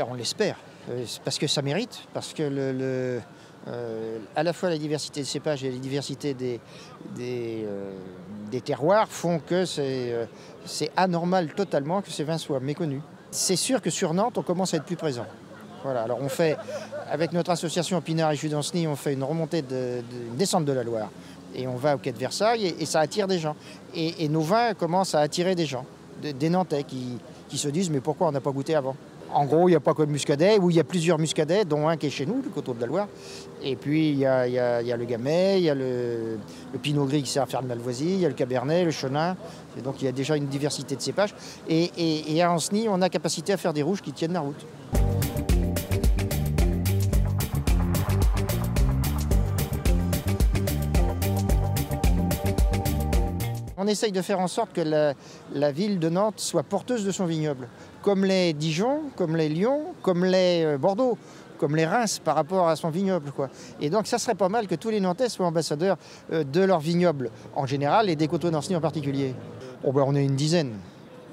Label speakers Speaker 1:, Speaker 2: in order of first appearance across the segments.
Speaker 1: On l'espère, parce que ça mérite, parce que à la fois la diversité des cépages et la diversité des terroirs font que c'est anormal totalement que ces vins soient méconnus. C'est sûr que sur Nantes, on commence à être plus présent. Voilà, alors on fait, avec notre association Pinard et Jus d'Ancenis, on fait une remontée, une descente de la Loire. Et on va au quai de Versailles et ça attire des gens. Et nos vins commencent à attirer des gens, des Nantais qui se disent « mais pourquoi on n'a pas goûté avant ?» En gros, il n'y a pas que le muscadet, ou il y a plusieurs muscadets, dont un qui est chez nous, le Coteau de la Loire. Et puis il y a le Gamay, il y a le Pinot Gris qui sert à faire le Malvoisie, il y a le Cabernet, le Chenin. Et donc il y a déjà une diversité de cépages. Et à Ancenis, on a capacité à faire des rouges qui tiennent la route. On essaye de faire en sorte que la ville de Nantes soit porteuse de son vignoble, comme l'est Dijon, comme l'est Lyon, comme l'est Bordeaux, comme l'est Reims par rapport à son vignoble, quoi. Et donc ça serait pas mal que tous les Nantais soient ambassadeurs de leur vignoble en général et des Coteaux d'Ancenis en particulier. Oh ben, on est une dizaine,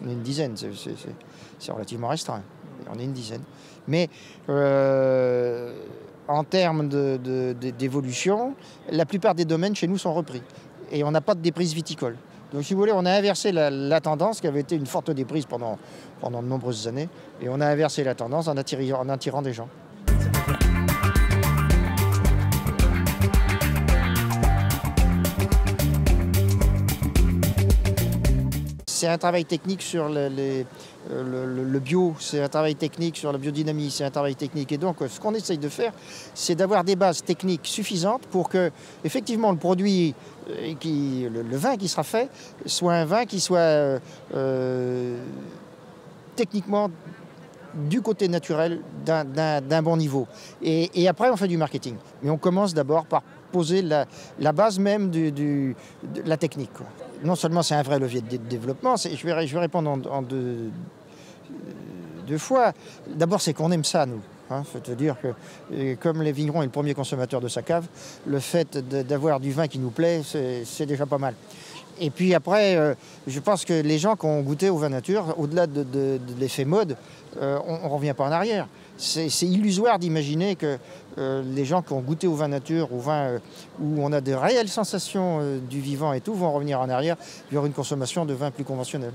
Speaker 1: c'est relativement restreint, on est une dizaine. Mais en termes d'évolution, la plupart des domaines chez nous sont repris et on n'a pas de déprise viticole. Donc si vous voulez, on a inversé la tendance qui avait été une forte déprise pendant de nombreuses années. Et on a inversé la tendance en attirant des gens. C'est un travail technique sur le bio, c'est un travail technique sur la biodynamie, c'est un travail technique. Et donc, ce qu'on essaye de faire, c'est d'avoir des bases techniques suffisantes pour que, effectivement, le produit, le vin qui sera fait, soit un vin qui soit techniquement du côté naturel d'un bon niveau. Et après, on fait du marketing. Mais on commence d'abord par poser la base même de la technique, quoi. Non seulement c'est un vrai levier de développement, je vais répondre en deux fois. D'abord, c'est qu'on aime ça, nous. Faut te dire que, comme les vignerons est le premier consommateur de sa cave, le fait d'avoir du vin qui nous plaît, c'est déjà pas mal. Et puis après, je pense que les gens qui ont goûté au vin nature, au-delà de l'effet mode, on ne revient pas en arrière. C'est illusoire d'imaginer que les gens qui ont goûté au vin nature, au vin où on a de réelles sensations du vivant et tout, vont revenir en arrière vers une consommation de vin plus conventionnel.